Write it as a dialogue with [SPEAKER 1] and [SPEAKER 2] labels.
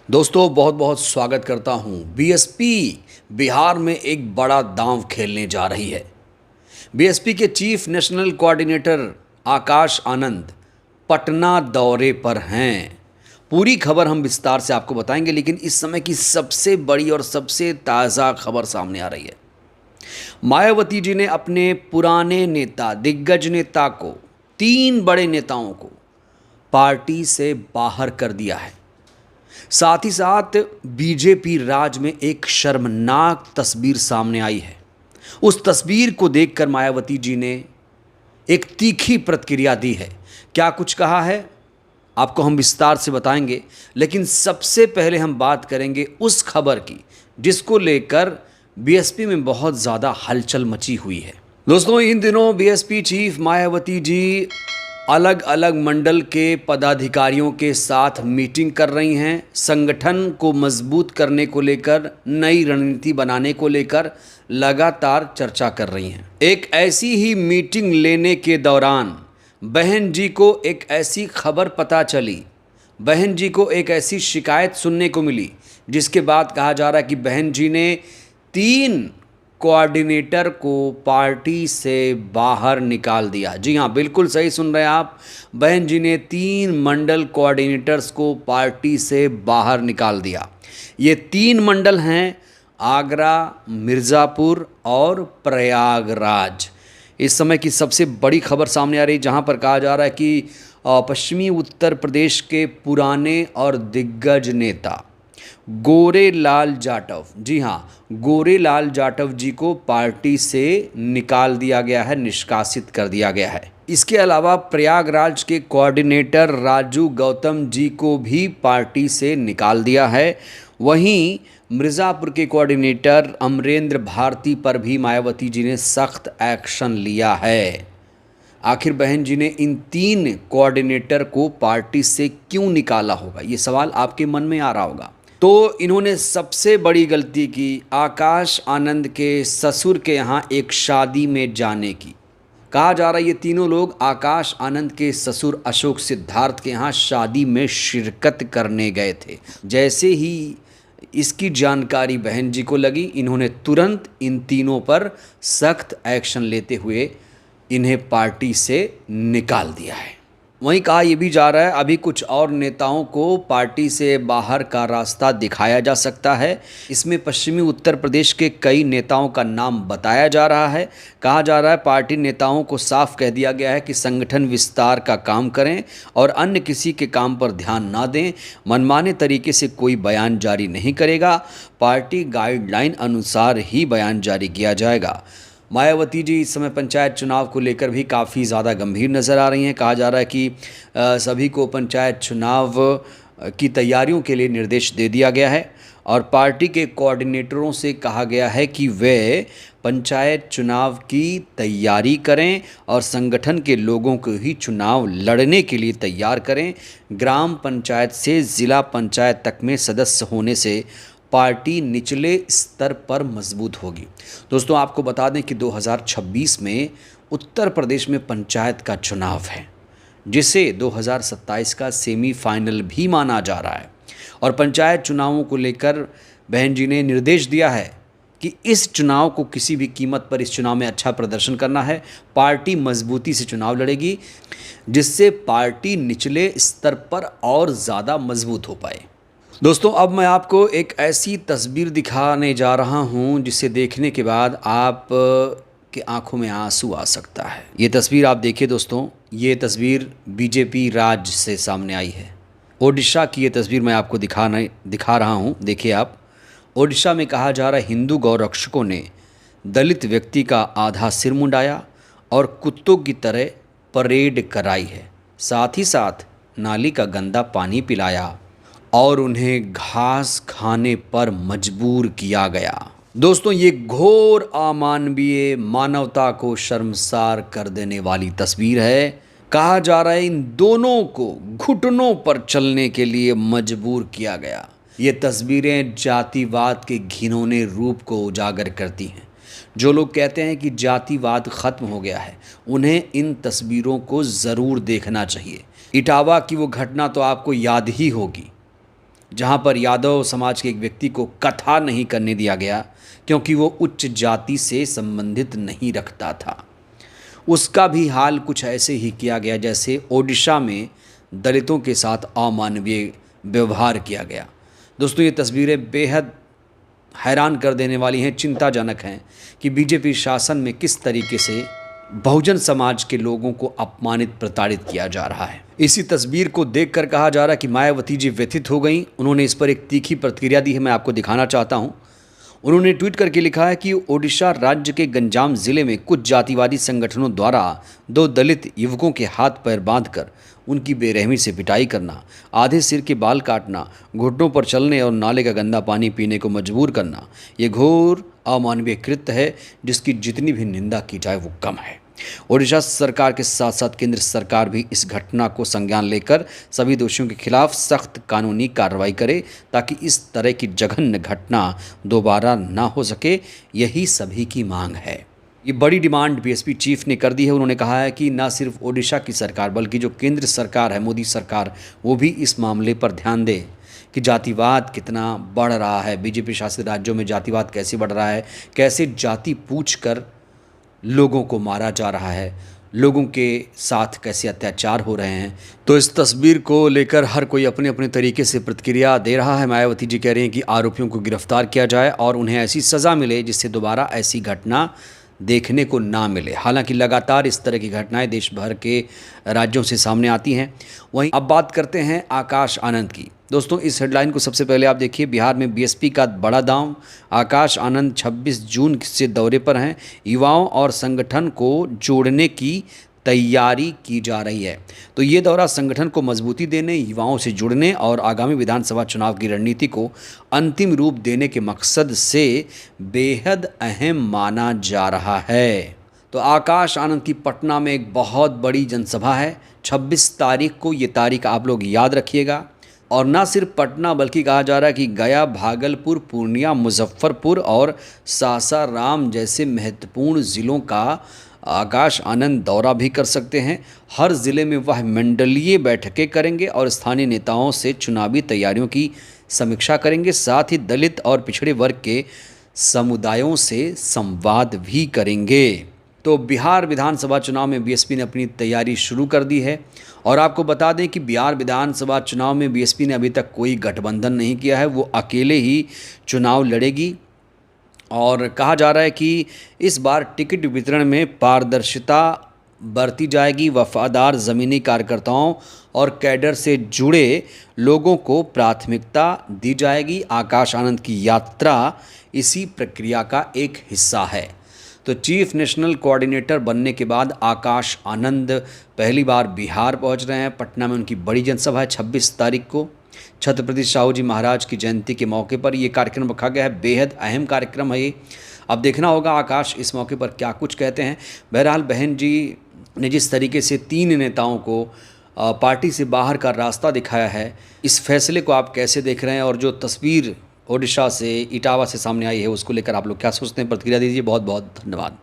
[SPEAKER 1] दोस्तों बहुत बहुत स्वागत करता हूं। बीएसपी बिहार में एक बड़ा दांव खेलने जा रही है। बीएसपी के chief national coordinator Akash Anand Patna दौरे पर हैं। पूरी खबर हम विस्तार से आपको बताएंगे, लेकिन इस समय की सबसे बड़ी और सबसे ताज़ा खबर सामने आ रही है। मायावती जी ने अपने पुराने नेता, दिग्गज नेता को, 3 बड़े नेताओं को पार्टी से बाहर कर दिया है। साथ ही साथ बीजेपी राज में एक शर्मनाक तस्वीर सामने आई है। उस तस्वीर को देखकर मायावती जी ने एक तीखी प्रतिक्रिया दी है। क्या कुछ कहा है आपको हम विस्तार से बताएंगे, लेकिन सबसे पहले हम बात करेंगे उस खबर की जिसको लेकर बीएसपी में बहुत ज़्यादा हलचल मची हुई है। दोस्तों, इन दिनों बीएसपी चीफ मायावती जी अलग अलग मंडल के पदाधिकारियों के साथ मीटिंग कर रही हैं। संगठन को मजबूत करने को लेकर, नई रणनीति बनाने को लेकर लगातार चर्चा कर रही हैं। एक ऐसी ही मीटिंग लेने के दौरान बहन जी को एक ऐसी खबर पता चली, बहन जी को एक ऐसी शिकायत सुनने को मिली, जिसके बाद कहा जा रहा है कि बहन जी ने 3 कोऑर्डिनेटर को पार्टी से बाहर निकाल दिया। जी हाँ, बिल्कुल सही सुन रहे हैं आप। बहन जी ने 3 मंडल कोऑर्डिनेटर्स को पार्टी से बाहर निकाल दिया। ये 3 मंडल हैं आगरा, मिर्ज़ापुर और प्रयागराज। इस समय की सबसे बड़ी खबर सामने आ रही, जहां पर कहा जा रहा है कि पश्चिमी उत्तर प्रदेश के पुराने और दिग्गज नेता गोरेलाल जाटव, जी हाँ, गोरेलाल जाटव जी को पार्टी से निकाल दिया गया है, निष्कासित कर दिया गया है। इसके अलावा प्रयागराज के कोऑर्डिनेटर राजू गौतम जी को भी पार्टी से निकाल दिया है। वहीं मिर्ज़ापुर के कोऑर्डिनेटर अमरेंद्र भारती पर भी मायावती जी ने सख्त एक्शन लिया है। आखिर बहन जी ने इन 3 कोऑर्डिनेटर को पार्टी से क्यों निकाला होगा, ये सवाल आपके मन में आ रहा होगा। तो इन्होंने सबसे बड़ी गलती की आकाश आनंद के ससुर के यहाँ एक शादी में जाने की। कहा जा रहा है ये तीनों लोग आकाश आनंद के ससुर अशोक सिद्धार्थ के यहाँ शादी में शिरकत करने गए थे। जैसे ही इसकी जानकारी बहन जी को लगी, इन्होंने तुरंत इन तीनों पर सख्त एक्शन लेते हुए इन्हें पार्टी से निकाल दिया है। वहीं कहा यह भी जा रहा है अभी कुछ और नेताओं को पार्टी से बाहर का रास्ता दिखाया जा सकता है। इसमें पश्चिमी उत्तर प्रदेश के कई नेताओं का नाम बताया जा रहा है। कहा जा रहा है पार्टी नेताओं को साफ कह दिया गया है कि संगठन विस्तार का काम करें और अन्य किसी के काम पर ध्यान ना दें। मनमाने तरीके से कोई बयान जारी नहीं करेगा। पार्टी गाइडलाइन अनुसार ही बयान जारी किया जाएगा। मायावती जी इस समय पंचायत चुनाव को लेकर भी काफ़ी ज़्यादा गंभीर नज़र आ रही हैं। कहा जा रहा है कि सभी को पंचायत चुनाव की तैयारियों के लिए निर्देश दे दिया गया है और पार्टी के कोऑर्डिनेटरों से कहा गया है कि वे पंचायत चुनाव की तैयारी करें और संगठन के लोगों को ही चुनाव लड़ने के लिए तैयार करें। ग्राम पंचायत से ज़िला पंचायत तक में सदस्य होने से पार्टी निचले स्तर पर मजबूत होगी। दोस्तों, आपको बता दें कि 2026 में उत्तर प्रदेश में पंचायत का चुनाव है, जिसे 2027 का सेमीफाइनल भी माना जा रहा है। और पंचायत चुनावों को लेकर बहन जी ने निर्देश दिया है कि इस चुनाव को किसी भी कीमत पर, इस चुनाव में अच्छा प्रदर्शन करना है। पार्टी मजबूती से चुनाव लड़ेगी, जिससे पार्टी निचले स्तर पर और ज़्यादा मजबूत हो पाए। दोस्तों, अब मैं आपको एक ऐसी तस्वीर दिखाने जा रहा हूं जिसे देखने के बाद आप के आंखों में आंसू आ सकता है। ये तस्वीर आप देखिए दोस्तों, ये तस्वीर बीजेपी राज्य से सामने आई है। ओडिशा की ये तस्वीर मैं आपको दिखा रहा हूं। देखिए आप, ओडिशा में कहा जा रहा है हिंदू गौरक्षकों ने दलित व्यक्ति का आधा सिर मुंडाया और कुत्तों की तरह परेड कराई है। साथ ही साथ नाली का गंदा पानी पिलाया और उन्हें घास खाने पर मजबूर किया गया। दोस्तों, ये घोर अमानवीय, मानवता को शर्मसार कर देने वाली तस्वीर है। कहा जा रहा है इन दोनों को घुटनों पर चलने के लिए मजबूर किया गया। ये तस्वीरें जातिवाद के घिनौने रूप को उजागर करती हैं। जो लोग कहते हैं कि जातिवाद ख़त्म हो गया है, उन्हें इन तस्वीरों को ज़रूर देखना चाहिए। इटावा की वो घटना तो आपको याद ही होगी। जहां पर यादव समाज के एक व्यक्ति को कथा नहीं करने दिया गया क्योंकि वो उच्च जाति से संबंधित नहीं रखता था। उसका भी हाल कुछ ऐसे ही किया गया जैसे ओडिशा में दलितों के साथ अमानवीय व्यवहार किया गया। दोस्तों, ये तस्वीरें बेहद हैरान कर देने वाली हैं, चिंताजनक हैं कि बीजेपी शासन में किस तरीके से बहुजन समाज के लोगों को अपमानित प्रताड़ित किया जा रहा है। इसी तस्वीर को देखकर कहा जा रहा है कि मायावती जी व्यथित हो गई। उन्होंने इस पर एक तीखी प्रतिक्रिया दी है, मैं आपको दिखाना चाहता हूं। उन्होंने ट्वीट करके लिखा है कि ओडिशा राज्य के गंजाम जिले में कुछ जातिवादी संगठनों द्वारा 2 दलित युवकों के हाथ पैर बांधकर उनकी बेरहमी से पिटाई करना, आधे सिर के बाल काटना, घुटनों पर चलने और नाले का गंदा पानी पीने को मजबूर करना, ये घोर अमानवीय कृत्य है जिसकी जितनी भी निंदा की जाए वो कम है। ओडिशा सरकार के साथ साथ केंद्र सरकार भी इस घटना को संज्ञान लेकर सभी दोषियों के खिलाफ सख्त कानूनी कार्रवाई करे ताकि इस तरह की जघन्य घटना दोबारा ना हो सके। यही सभी की मांग है। ये बड़ी डिमांड बीएसपी चीफ ने कर दी है। उन्होंने कहा है कि न सिर्फ ओडिशा की सरकार बल्कि जो केंद्र सरकार है, मोदी सरकार, वो भी इस मामले पर ध्यान दे कि जातिवाद कितना बढ़ रहा है। बीजेपी शासित राज्यों में जातिवाद कैसे बढ़ रहा है, कैसे जाति पूछकर लोगों को मारा जा रहा है, लोगों के साथ कैसे अत्याचार हो रहे हैं। तो इस तस्वीर को लेकर हर कोई अपने अपने तरीके से प्रतिक्रिया दे रहा है। मायावती जी कह रही हैं कि आरोपियों को गिरफ्तार किया जाए और उन्हें ऐसी सज़ा मिले जिससे दोबारा ऐसी घटना देखने को ना मिले। हालांकि लगातार इस तरह की घटनाएं देश भर के राज्यों से सामने आती हैं। वहीं अब बात करते हैं आकाश आनंद की। दोस्तों, इस हेडलाइन को सबसे पहले आप देखिए। बिहार में बीएसपी का बड़ा दांव, आकाश आनंद 26 जून से दौरे पर हैं। युवाओं और संगठन को जोड़ने की तैयारी की जा रही है। तो ये दौरा संगठन को मजबूती देने, युवाओं से जुड़ने और आगामी विधानसभा चुनाव की रणनीति को अंतिम रूप देने के मकसद से बेहद अहम माना जा रहा है। तो आकाश आनंद की पटना में एक बहुत बड़ी जनसभा है 26 तारीख को। ये तारीख आप लोग याद रखिएगा। और ना सिर्फ पटना बल्कि कहा जा रहा है कि गया, भागलपुर, पूर्णिया, मुजफ्फरपुर और सासाराम जैसे महत्वपूर्ण ज़िलों का आकाश आनंद दौरा भी कर सकते हैं। हर ज़िले में वह मंडलीय बैठकें करेंगे और स्थानीय नेताओं से चुनावी तैयारियों की समीक्षा करेंगे। साथ ही दलित और पिछड़े वर्ग के समुदायों से संवाद भी करेंगे। तो बिहार विधानसभा चुनाव में बीएसपी ने अपनी तैयारी शुरू कर दी है। और आपको बता दें कि बिहार विधानसभा चुनाव में बीएसपी ने अभी तक कोई गठबंधन नहीं किया है, वो अकेले ही चुनाव लड़ेगी। और कहा जा रहा है कि इस बार टिकट वितरण में पारदर्शिता बरती जाएगी। वफादार ज़मीनी कार्यकर्ताओं और कैडर से जुड़े लोगों को प्राथमिकता दी जाएगी। आकाश आनंद की यात्रा इसी प्रक्रिया का एक हिस्सा है। तो चीफ नेशनल कोऑर्डिनेटर बनने के बाद आकाश आनंद पहली बार बिहार पहुंच रहे हैं। पटना में उनकी बड़ी जनसभा है 26 तारीख को। छत्रपति शाहू जी महाराज की जयंती के मौके पर ये कार्यक्रम रखा गया है। बेहद अहम कार्यक्रम है ये। अब देखना होगा आकाश इस मौके पर क्या कुछ कहते हैं। बहरहाल बहन जी ने जिस तरीके से 3 नेताओं को पार्टी से बाहर का रास्ता दिखाया है, इस फैसले को आप कैसे देख रहे हैं? और जो तस्वीर ओडिशा से, इटावा से सामने आई है, उसको लेकर आप लोग क्या सोचते हैं? प्रतिक्रिया दीजिए। बहुत बहुत धन्यवाद।